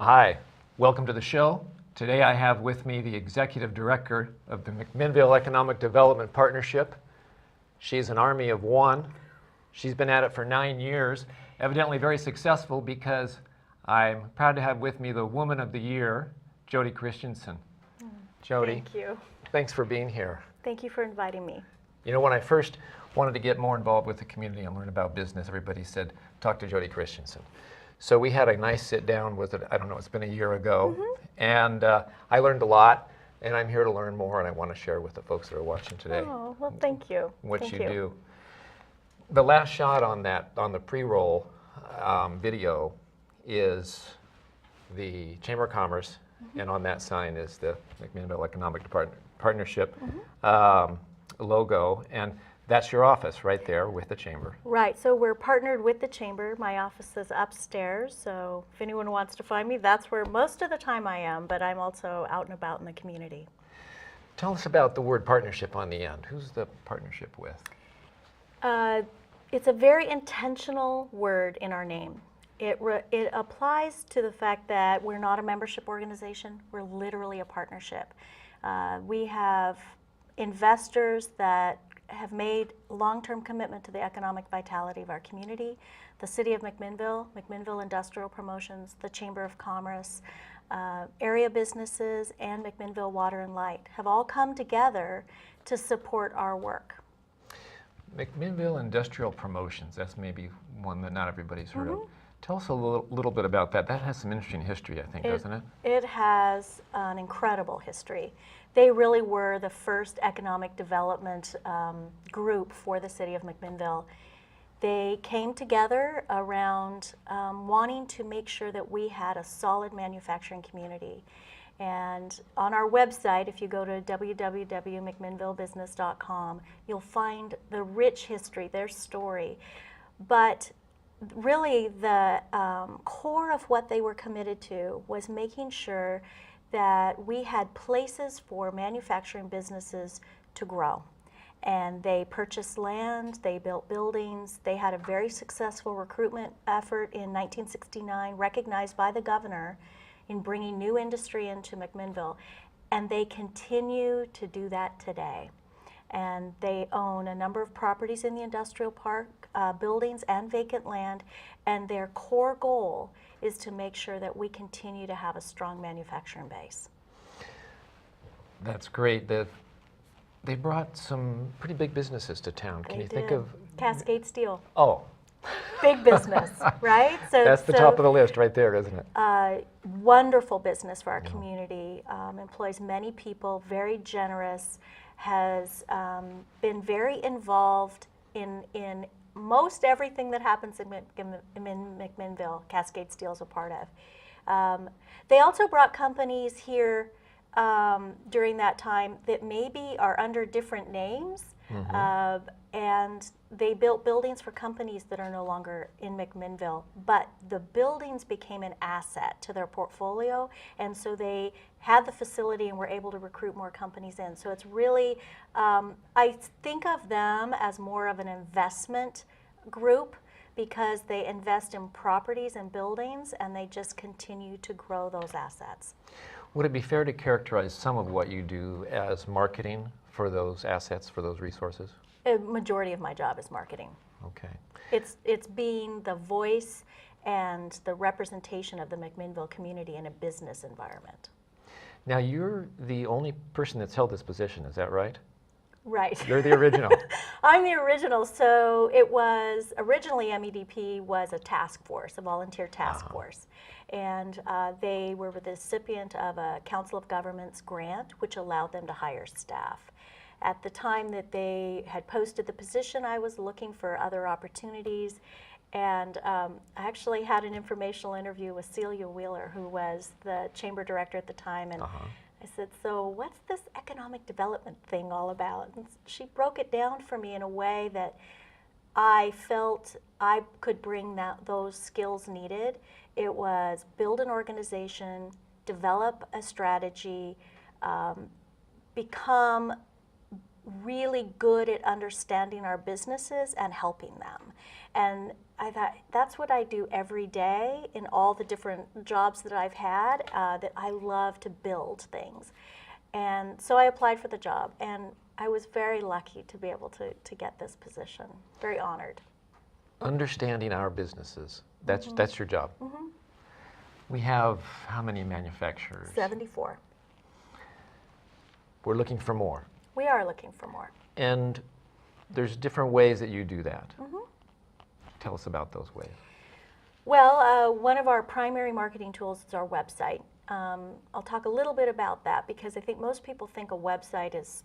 Hi, welcome to the show. Today I have with me the Executive Director of the McMinnville Economic Development Partnership. She's an army of one. She's been at it for 9 years, evidently very successful because I'm proud to have with me the Woman of the Year, Jody Christensen. Jody, Thank you. thanks for being here. Thank you for inviting me. You know, when I first wanted to get more involved with the community and learn about business, everybody said, talk to Jody Christensen. So we had a nice sit down with it, I don't know, it's been a year ago, and I learned a lot, and I'm here to learn more, and I want to share with the folks that are watching today Oh, well, thank you. what Thank you do. The last shot on the pre-roll video is the Chamber of Commerce, and on that sign is the McMinnville Economic Partnership logo, and that's your office right there with the Chamber. Right, so we're partnered with the Chamber. My office is upstairs, so if anyone wants to find me, that's where most of the time I am, but I'm also out and about in the community. Tell us about the word partnership on the end. Who's the partnership with? It's a very intentional word in our name. It applies to the fact that we're not a membership organization, we're literally a partnership. We have investors that have made long-term commitment to the economic vitality of our community. The City of McMinnville, McMinnville Industrial Promotions, the Chamber of Commerce, area businesses, and McMinnville Water and Light have all come together to support our work. McMinnville Industrial Promotions, that's maybe one that not everybody's heard of. Tell us a little bit about that. That has some interesting history, I think, doesn't it? It has an incredible history. They really were the first economic development group for the city of McMinnville. They came together around wanting to make sure that we had a solid manufacturing community. And on our website, if you go to www.mcminnvillebusiness.com, you'll find the rich history, their story. But really the core of what they were committed to was making sure that we had places for manufacturing businesses to grow. And they purchased land, they built buildings, they had a very successful recruitment effort in 1969, recognized by the governor in bringing new industry into McMinnville. And they continue to do that today. And they own a number of properties in the industrial park, buildings and vacant land, and their core goal is to make sure that we continue to have a strong manufacturing base. That's great. They brought some pretty big businesses to town. Can you think of? Cascade Steel. Oh. Big business, right? So that's the top of the list right there, isn't it? Wonderful business for our community, employs many people, very generous, has been very involved in most everything that happens in McMinnville. Cascade Steel is a part of. They also brought companies here during that time that maybe are under different names, and they built buildings for companies that are no longer in McMinnville, but the buildings became an asset to their portfolio, and so they had the facility and were able to recruit more companies in. So it's really, I think of them as more of an investment group because they invest in properties and buildings and they just continue to grow those assets. Would it be fair to characterize some of what you do as marketing for those assets, for those resources? A majority of my job is marketing. Okay. It's being the voice and the representation of the McMinnville community in a business environment. Now you're the only person that's held this position, is that right? Right. You're the original. I'm the original. So it was, originally MEDP was a task force, a volunteer task force. And they were the recipient of a Council of Governments grant, which allowed them to hire staff. At the time that they had posted the position, I was looking for other opportunities. And I actually had an informational interview with Celia Wheeler, who was the chamber director at the time. And I said, so what's this economic development thing all about? And she broke it down for me in a way that I felt I could bring those skills needed. It was build an organization, develop a strategy, become really good at understanding our businesses and helping them. And I thought, that's what I do every day in all the different jobs that I've had, that I love to build things. And so I applied for the job, and I was very lucky to be able to get this position. Very honored. Understanding our businesses, that's your job. We have how many manufacturers? 74. We're looking for more. We are looking for more. And there's different ways that you do that. Tell us about those ways. Well, one of our primary marketing tools is our website. I'll talk a little bit about that because I think most people think a website is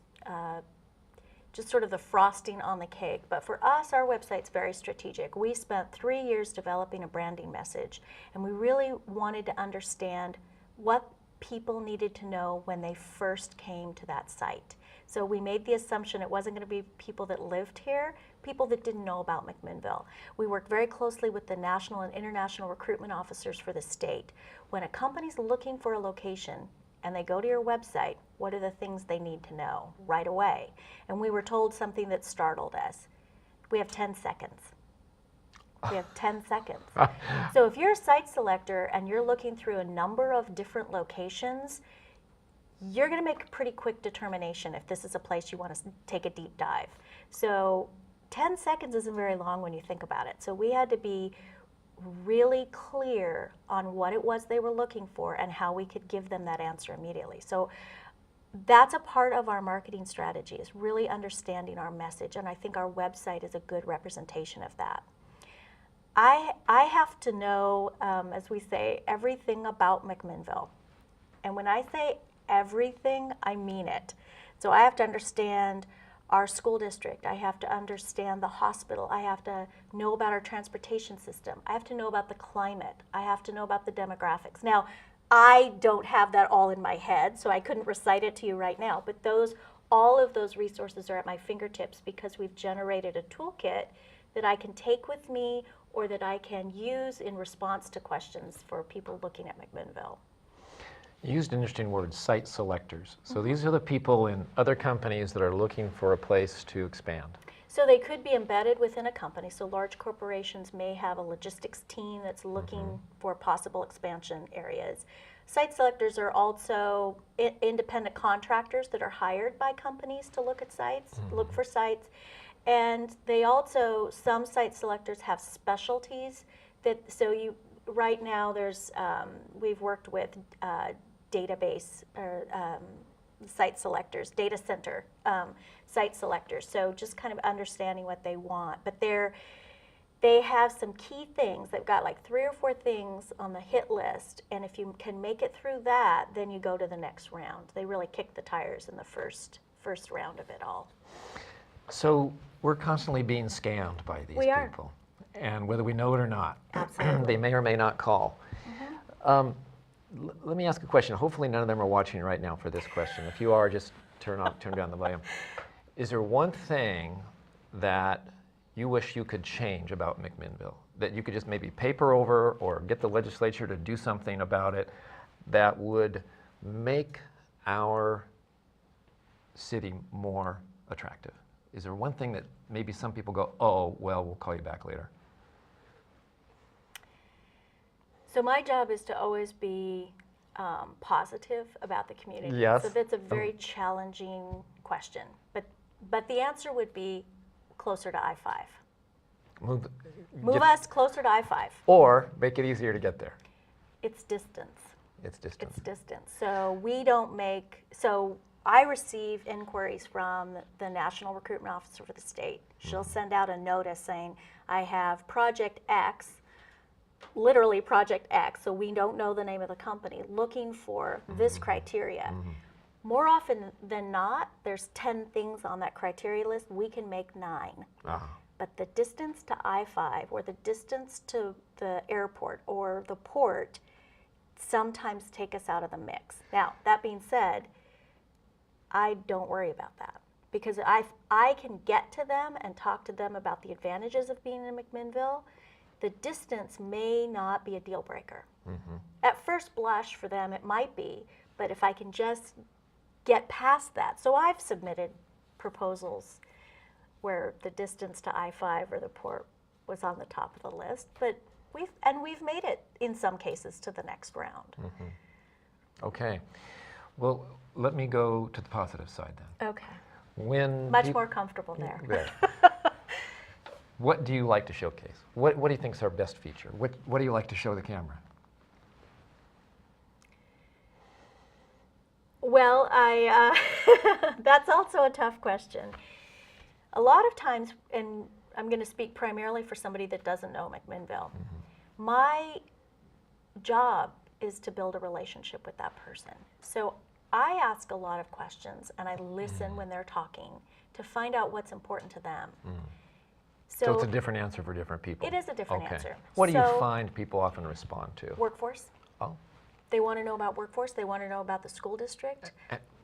just sort of the frosting on the cake. But for us, our website's very strategic. We spent 3 years developing a branding message, and we really wanted to understand what people needed to know when they first came to that site. So we made the assumption it wasn't going to be people that lived here, people that didn't know about McMinnville. We worked very closely with the national and international recruitment officers for the state. When a company's looking for a location and they go to your website, what are the things they need to know right away? And we were told something that startled us. We have 10 seconds. We have 10 seconds. So if you're a site selector and you're looking through a number of different locations, you're going to make a pretty quick determination if this is a place you want to take a deep dive. So 10 seconds isn't very long when you think about it. So we had to be really clear on what it was they were looking for and how we could give them that answer immediately. So that's a part of our marketing strategy, is really understanding our message, and I think our website is a good representation of that. I have to know, as we say, everything about McMinnville. And when I say everything, I mean it. So I have to understand our school district. I have to understand the hospital. I have to know about our transportation system. I have to know about the climate. I have to know about the demographics. Now, I don't have that all in my head, so I couldn't recite it to you right now, but all of those resources are at my fingertips because we've generated a toolkit that I can take with me or that I can use in response to questions for people looking at McMinnville. You used an interesting word, site selectors. So these are the people in other companies that are looking for a place to expand. So they could be embedded within a company. So large corporations may have a logistics team that's looking for possible expansion areas. Site selectors are also independent contractors that are hired by companies to look at sites, look for sites. And they also, some site selectors have specialties that, so right now there's, we've worked with database or site selectors, data center site selectors. So just kind of understanding what they want. But they have some key things. They've got like 3 or 4 things on the hit list. And if you can make it through that, then you go to the next round. They really kick the tires in the first round of it all. So we're constantly being scammed by these people. And whether we know it or not, they may or may not call. Let me ask a question. Hopefully none of them are watching right now for this question. If you are, just turn down the volume. Is there one thing that you wish you could change about McMinnville, that you could just maybe paper over or get the legislature to do something about it that would make our city more attractive? Is there one thing that maybe some people go, oh, well, we'll call you back later? So my job is to always be positive about the community. Yes. So that's a very challenging question. But the answer would be closer to I-5. Move us closer to I-5. Or make it easier to get there. It's distance. It's distance. It's distance. So we don't make, so I receive inquiries from the National Recruitment Officer for the state. She'll send out a notice saying, I have Project X, literally Project X, so we don't know the name of the company, looking for this criteria. More often than not, there's 10 things on that criteria list. We can make 9. But the distance to I-5 or the distance to the airport or the port sometimes take us out of the mix. Now, that being said, I don't worry about that because I can get to them and talk to them about the advantages of being in McMinnville. The distance may not be a deal breaker. At first blush for them it might be, but if I can just get past that. So I've submitted proposals where the distance to I-5 or the port was on the top of the list, but we've made it in some cases to the next round. Okay. Well, let me go to the positive side then. Okay. When Much more comfortable there. What do you like to showcase? What do you think is our best feature? What do you like to show the camera? Well, that's also a tough question. A lot of times, and I'm going to speak primarily for somebody that doesn't know McMinnville, my job is to build a relationship with that person. So I ask a lot of questions and I listen when they're talking to find out what's important to them. So it's a different answer for different people. It is a different answer. What do you find people often respond to? Workforce. Oh. They want to know about workforce. They want to know about the school district.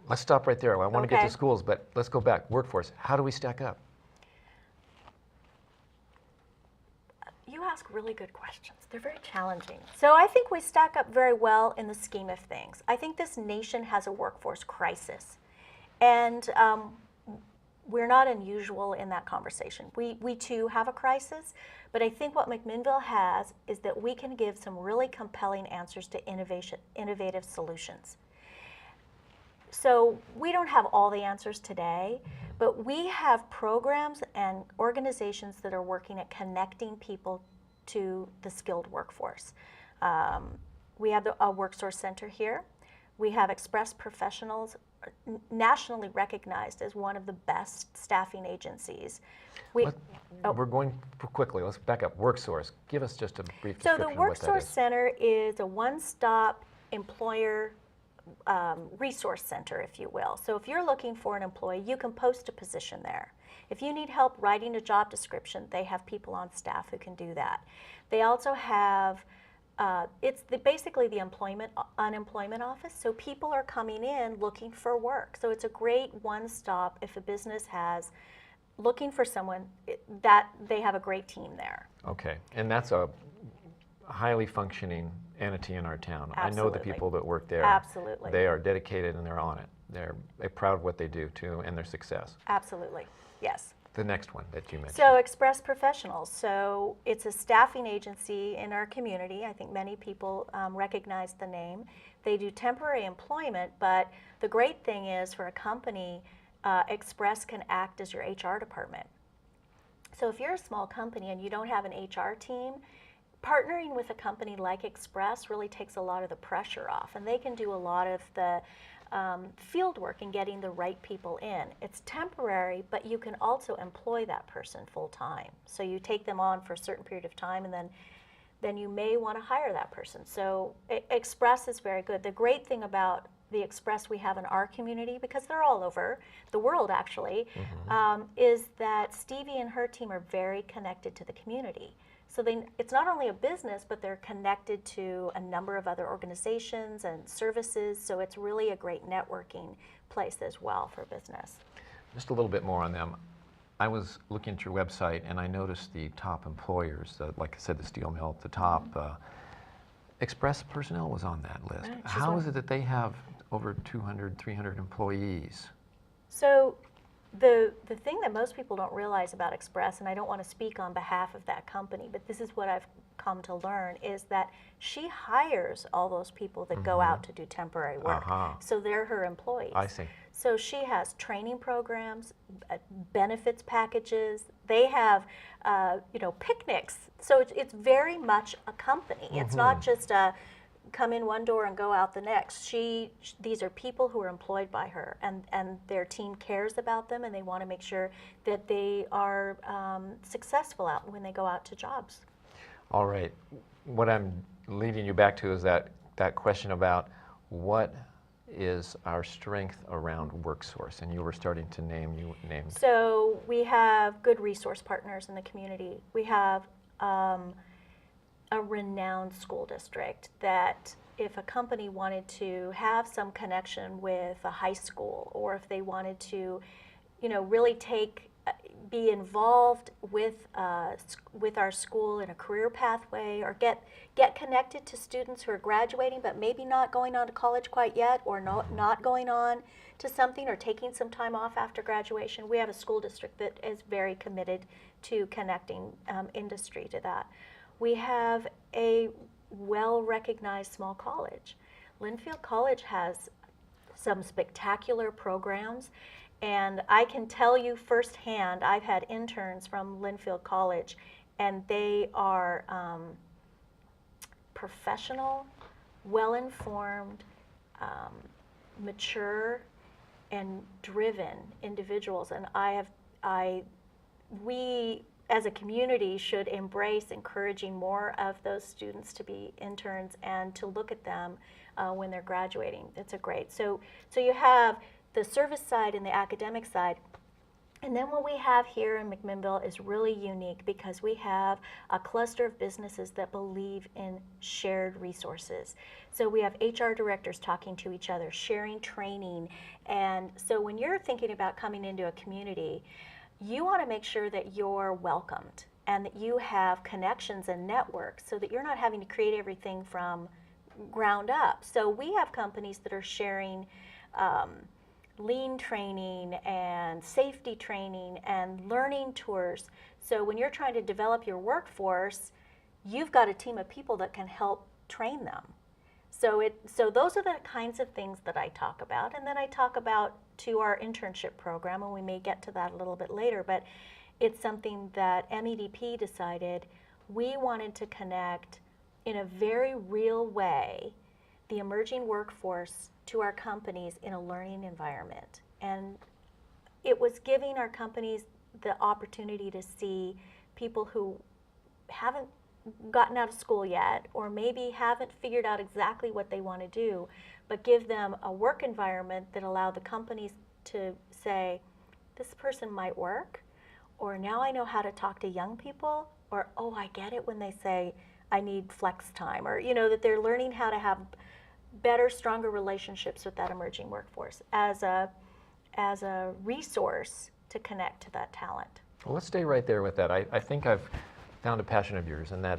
Let's stop right there. I want to get Okay. to schools, but let's go back. Workforce. How do we stack up? You ask really good questions. They're very challenging. So I think we stack up very well in the scheme of things. I think this nation has a workforce crisis. And we're not unusual in that conversation. We too have a crisis, but I think what McMinnville has is that we can give some really compelling answers to innovative solutions. So we don't have all the answers today, but we have programs and organizations that are working at connecting people to the skilled workforce. We have a WorkSource Center here. We have Express Professionals, nationally recognized as one of the best staffing agencies. We're going quickly. Let's back up. WorkSource. Give us just a brief So description the of what that WorkSource is. Center is a one-stop employer resource center, if you will. So if you're looking for an employee, you can post a position there. If you need help writing a job description, they have people on staff who can do that. They also have basically the unemployment office. So people are coming in looking for work. So it's a great one-stop if a business has looking for someone, that they have a great team there. Okay, and that's a highly functioning entity in our town. Absolutely. I know the people that work there. Absolutely. They are dedicated and they're on it. They're proud of what they do too and their success. Absolutely, yes. The next one that you mentioned. So Express Professionals. So it's a staffing agency in our community. I think many people recognize the name. They do temporary employment, but the great thing is for a company, Express can act as your HR department. So if you're a small company and you don't have an HR team, partnering with a company like Express really takes a lot of the pressure off, and they can do a lot of the field work in getting the right people in. It's temporary, but you can also employ that person full time. So you take them on for a certain period of time, and then you may want to hire that person. So Express is very good. The great thing about the Express we have in our community, because they're all over the world actually, is that Stevie and her team are very connected to the community. So it's not only a business, but they're connected to a number of other organizations and services. So it's really a great networking place as well for business. Just a little bit more on them. I was looking at your website and I noticed the top employers, like I said, the steel mill at the top. Express Personnel was on that list. Right, How is it that they have over 200, 300 employees? So the thing that most people don't realize about Express, and I don't want to speak on behalf of that company, but this is what I've come to learn, is that she hires all those people that go out to do temporary work. So they're her employees. I see. So she has training programs, benefits packages. They have, picnics. So it's very much a company. It's not just a come in one door and go out the next. These are people who are employed by her, and their team cares about them, and they want to make sure that they are successful out when they go out to jobs. All right. What I'm leading you back to is that question about what is our strength around WorkSource, and you were starting to name. So we have good resource partners in the community. We have a renowned school district that if a company wanted to have some connection with a high school, or if they wanted to, really take be involved with our school in a career pathway, or get connected to students who are graduating but maybe not going on to college quite yet, or not going on to something, or taking some time off after graduation. We have a school district that is very committed to connecting industry to that. We have a well-recognized small college. Linfield College has some spectacular programs, and I can tell you firsthand, I've had interns from Linfield College, and they are professional, well-informed, mature, and driven individuals. And we as a community should embrace encouraging more of those students to be interns and to look at them when they're graduating. It's a great, so you have the service side and the academic side. And then what we have here in McMinnville is really unique because we have a cluster of businesses that believe in shared resources. So we have HR directors talking to each other, sharing training. And so when you're thinking about coming into a community, you want to make sure that you're welcomed and that you have connections and networks so that you're not having to create everything from ground up. So we have companies that are sharing lean training and safety training and learning tours. So when you're trying to develop your workforce, you've got a team of people that can help train them. So those are the kinds of things that I talk about. And then I talk about to our internship program, and we may get to that a little bit later, but it's something that MEDP decided we wanted to connect in a very real way the emerging workforce to our companies in a learning environment. And it was giving our companies the opportunity to see people who haven't gotten out of school yet, or maybe haven't figured out exactly what they want to do, but give them a work environment that allowed the companies to say, this person might work, or now I know how to talk to young people, or oh, I get it when they say I need flex time, or that they're learning how to have better, stronger relationships with that emerging workforce as a resource to connect to that talent. Well, let's stay right there with that. I think I've found a passion of yours, and that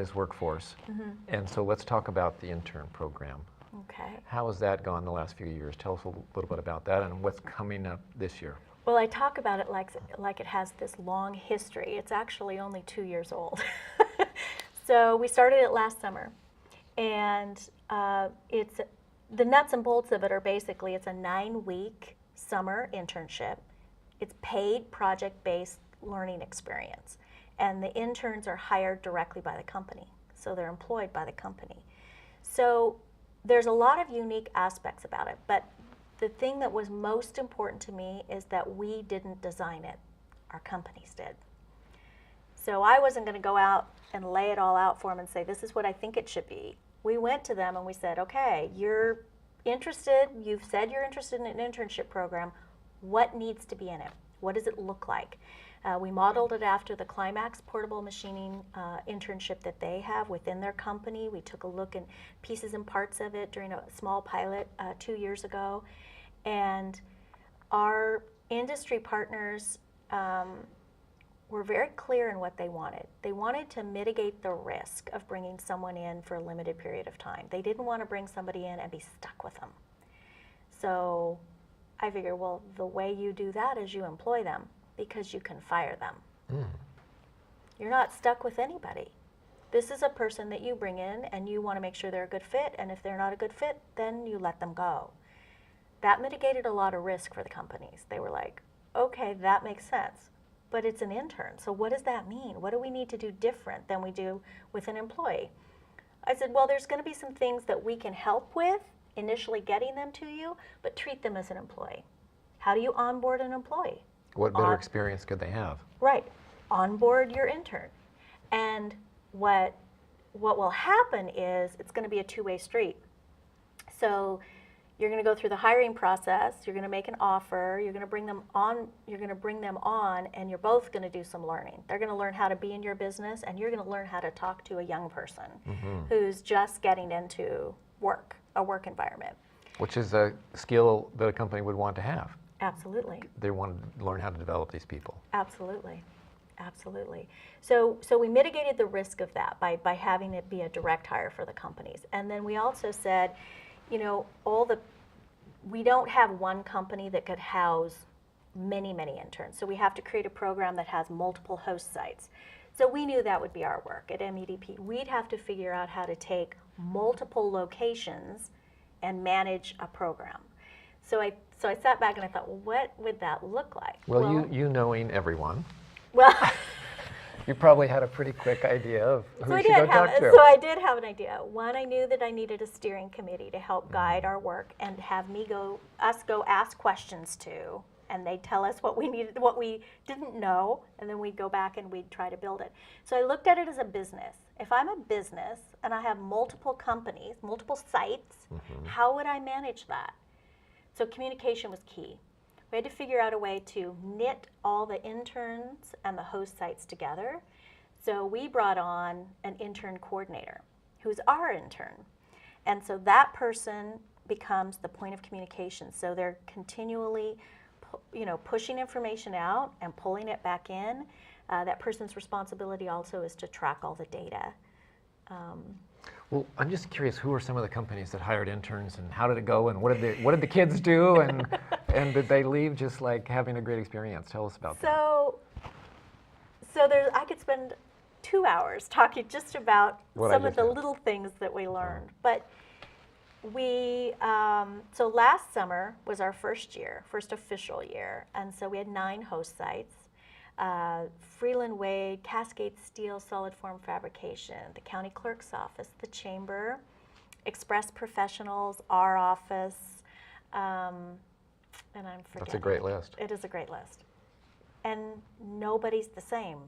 is workforce. Mm-hmm. And so let's talk about the intern program. Okay. How has that gone the last few years? Tell us a little bit about that and what's coming up this year. Well, I talk about it like it has this long history. It's actually only 2 years old. So we started it last summer, and it's the nuts and bolts of it are basically it's a 9-week summer internship. It's paid project-based learning experience, and the interns are hired directly by the company, so they're employed by the company. So there's a lot of unique aspects about it, but the thing that was most important to me is that we didn't design it, our companies did. So I wasn't going to go out and lay it all out for them and say, this is what I think it should be. We went to them and we said, okay, you're interested, you've said you're interested in an internship program, what needs to be in it? What does it look like? We modeled it after the Climax portable machining internship that they have within their company. We took a look at pieces and parts of it during a small pilot 2 years ago. And our industry partners were very clear in what they wanted. They wanted to mitigate the risk of bringing someone in for a limited period of time. They didn't want to bring somebody in and be stuck with them. So I figured, well, the way you do that is you employ them, because you can fire them. Mm. You're not stuck with anybody. This is a person that you bring in and you want to make sure they're a good fit, and if they're not a good fit, then you let them go. That mitigated a lot of risk for the companies. They were like, okay, that makes sense, but it's an intern, so what does that mean? What do we need to do different than we do with an employee? I said, well, there's going to be some things that we can help with, initially getting them to you, but treat them as an employee. How do you onboard an employee? What better experience could they have? Right. Onboard your intern. And what will happen is it's going to be a two-way street. So you're going to go through the hiring process, you're going to make an offer, you're going to bring them on, and you're both going to do some learning. They're going to learn how to be in your business, and you're going to learn how to talk to a young person who's just getting into a work environment. Which is a skill that a company would want to have. Absolutely. they want to learn how to develop these people. Absolutely. Absolutely. So we mitigated the risk of that by having it be a direct hire for the companies. And then we also said, you know, we don't have one company that could house many, many interns. So we have to create a program that has multiple host sites. So we knew that would be our work at MEDP. We'd have to figure out how to take multiple locations and manage a program. So I sat back and I thought, well, what would that look like? Well, you knowing everyone, Well, you probably had a pretty quick idea of who you should go talk to. So I did have an idea. One, I knew that I needed a steering committee to help guide our work and have us go ask questions to, and they'd tell us what we needed, what we didn't know, and then we'd go back and we'd try to build it. So I looked at it as a business. If I'm a business and I have multiple companies, multiple sites, how would I manage that? So communication was key. We had to figure out a way to knit all the interns and the host sites together. So we brought on an intern coordinator who's our intern. And so that person becomes the point of communication. So they're continually pushing information out and pulling it back in. That person's responsibility also is to track all the data. Well, I'm just curious, who are some of the companies that hired interns, and how did it go, and what did the kids do, and did they leave just like having a great experience? Tell us about that. So I could spend 2 hours talking just about some of the little things that we learned. But so last summer was our first official year, and so we had 9 host sites. Freeland Wade, Cascade Steel, Solid Form Fabrication, the county clerk's office, the chamber, Express Professionals, our office, and I'm forgetting. That's a great list. It is a great list. And nobody's the same.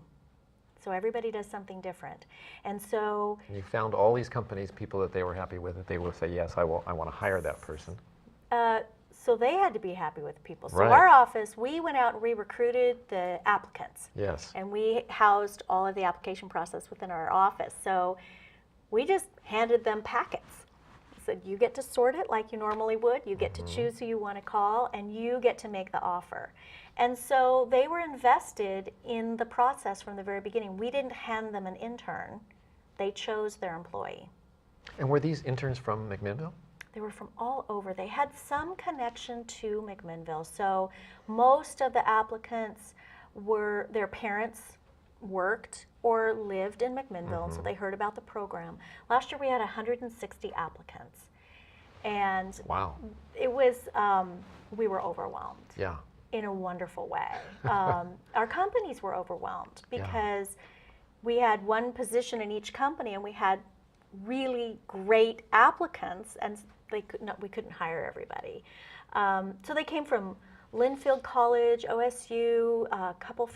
So everybody does something different. And so you found all these companies, people that they were happy with, that they will say, yes, I want to hire that person. So they had to be happy with people. So Right. our office, we went out and we recruited the applicants. Yes. And we housed all of the application process within our office. So we just handed them packets. Said, you get to sort it like you normally would. You get to choose who you want to call, and you get to make the offer. And so they were invested in the process from the very beginning. We didn't hand them an intern. They chose their employee. And were these interns from McMinnville? They were from all over. They had some connection to McMinnville. So most of the applicants their parents worked or lived in McMinnville, so they heard about the program. Last year we had 160 applicants. And Wow. it was, we were overwhelmed. Yeah. In a wonderful way. Our companies were overwhelmed because we had one position in each company and we had really great applicants, and we couldn't hire everybody. So they came from Linfield College, OSU, a couple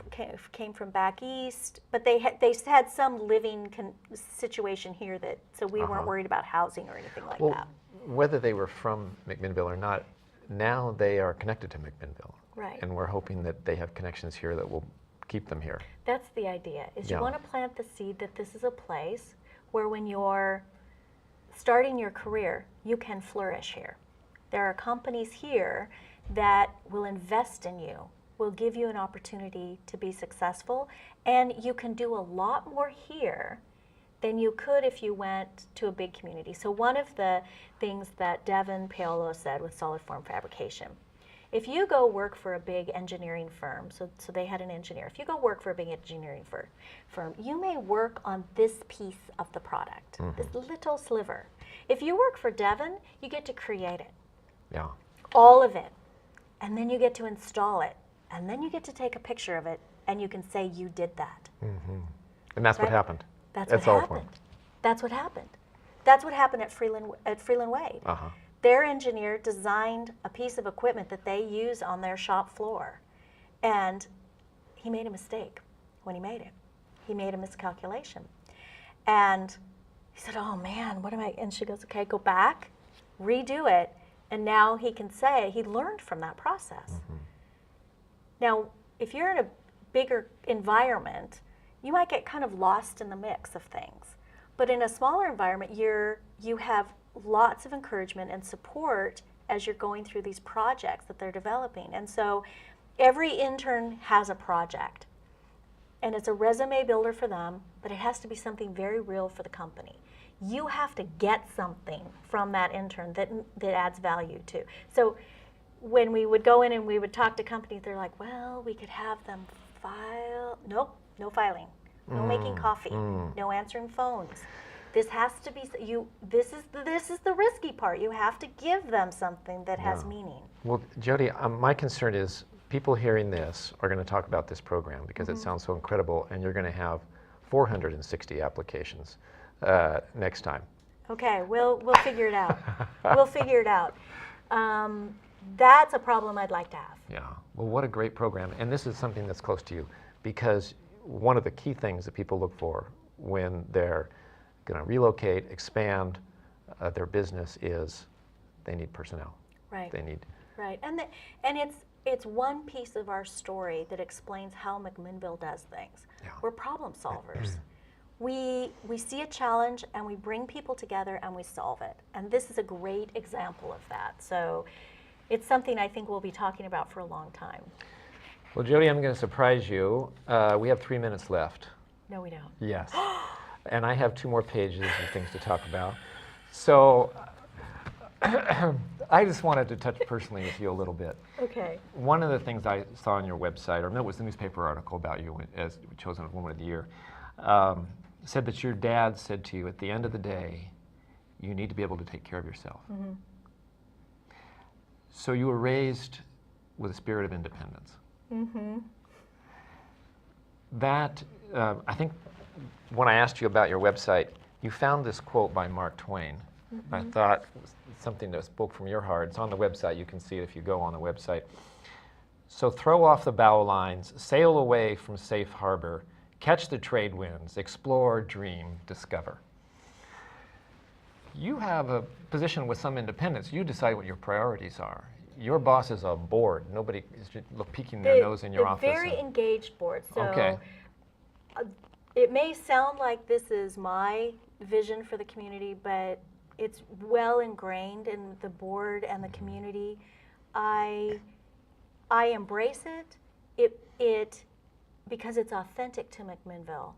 came from back east, but they had some living situation here so we weren't worried about housing or anything like that. Whether they were from McMinnville or not, now they are connected to McMinnville. Right. And we're hoping that they have connections here that will keep them here. That's the idea, is you want to plant the seed that this is a place where when you're starting your career, you can flourish here. There are companies here that will invest in you, will give you an opportunity to be successful, and you can do a lot more here than you could if you went to a big community. So one of the things that Devin Paolo said with Solid Form Fabrication, if you go work for a big engineering firm, so they had an engineer, if you go work for a big engineering firm, you may work on this piece of the product, this little sliver. If you work for Devin, you get to create it. Yeah. All of it. And then you get to install it. And then you get to take a picture of it, and you can say you did that. And that's what happened. That's at what Solid happened. Form. That's what happened. That's what happened at Freeland Wade. Their engineer designed a piece of equipment that they use on their shop floor. And he made a mistake when he made it. He made a miscalculation. And he said, oh man, what am I? And she goes, okay, go back, redo it. And now he can say he learned from that process. Now, if you're in a bigger environment, you might get kind of lost in the mix of things. But in a smaller environment, you have lots of encouragement and support as you're going through these projects that they're developing. And so every intern has a project, and it's a resume builder for them, but it has to be something very real for the company. You have to get something from that intern that adds value to. So when we would go in and we would talk to companies, they're like, well, we could have them file. Nope, no filing, no making coffee, no answering phones. This has to be this is the risky part. You have to give them something that has meaning. Well, Jody, my concern is people hearing this are going to talk about this program because it sounds so incredible, and you're going to have 460 applications next time. Okay, we'll figure it out. We'll figure it out. That's a problem I'd like to have. Yeah. Well, what a great program, and this is something that's close to you, because one of the key things that people look for when they're going to relocate, expand their business is they need personnel. Right. They need. Right, and it's one piece of our story that explains how McMinnville does things. Yeah. We're problem solvers. We see a challenge and we bring people together and we solve it. And this is a great example of that. So it's something I think we'll be talking about for a long time. Well, Jody, I'm going to surprise you. We have 3 minutes left. No, we don't. Yes. And I have 2 more pages of things to talk about. So I just wanted to touch personally with you a little bit. Okay. One of the things I saw on your website, or no, it was the newspaper article about you as chosen as Woman of the Year, said that your dad said to you, at the end of the day, you need to be able to take care of yourself. So you were raised with a spirit of independence. That, I think when I asked you about your website, you found this quote by Mark Twain. I thought it was something that spoke from your heart. It's on the website. You can see it if you go on the website. So throw off the bow lines, sail away from safe harbor, catch the trade winds, explore, dream, discover. You have a position with some independence. You decide what your priorities are. Your boss is a board. Nobody is just peeking their nose in your office. Very engaged board. So Okay. It may sound like this is my vision for the community, but it's well ingrained in the board and the community. I embrace it because it's authentic to McMinnville.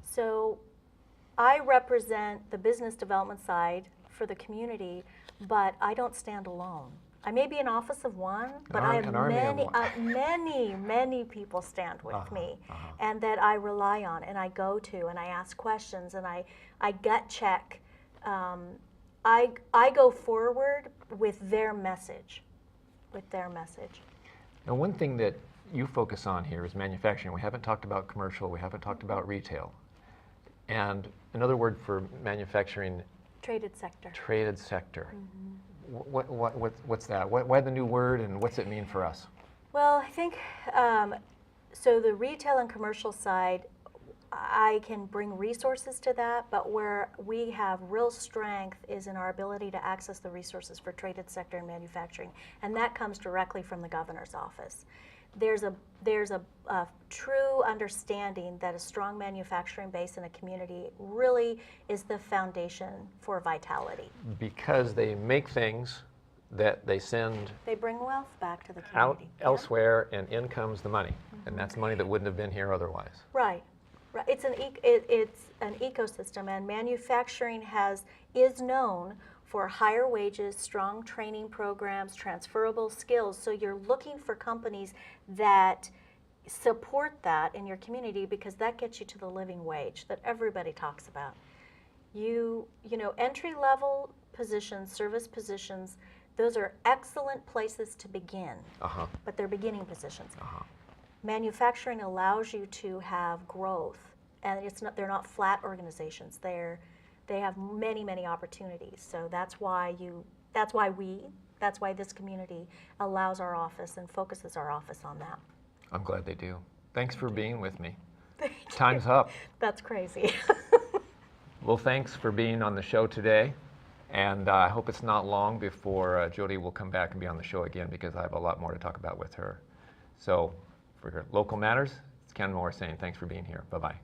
So I represent the business development side for the community, but I don't stand alone. I may be an office of one, but I have many people stand with me and that I rely on and I go to and I ask questions and I gut check. I go forward with their message, Now, one thing that you focus on here is manufacturing. We haven't talked about commercial. We haven't talked about retail. And another word for manufacturing? Traded sector. Traded sector. What's that? Why the new word, and what's it mean for us? Well, I think, so the retail and commercial side, I can bring resources to that, but where we have real strength is in our ability to access the resources for traded sector and manufacturing, and that comes directly from the governor's office. There's a true understanding that a strong manufacturing base in a community really is the foundation for vitality. Because they make things that they send They bring wealth back to the out community. elsewhere, and in comes the money. And that's money that wouldn't have been here otherwise. Right. Right. It's an ecosystem, and manufacturing is known for higher wages, strong training programs, transferable skills. So you're looking for companies that support that in your community, because that gets you to the living wage that everybody talks about. You know, entry-level positions, service positions, those are excellent places to begin, but they're beginning positions. Manufacturing allows you to have growth, and they're not flat organizations. They have many opportunities. So that's why this community allows our office and focuses our office on that. I'm glad they do. Thanks for being with me. Time's up. That's crazy. Well, thanks for being on the show today. And I hope it's not long before Jody will come back and be on the show again, because I have a lot more to talk about with her. So for Local Matters, it's Ken Moore saying thanks for being here. Bye-bye.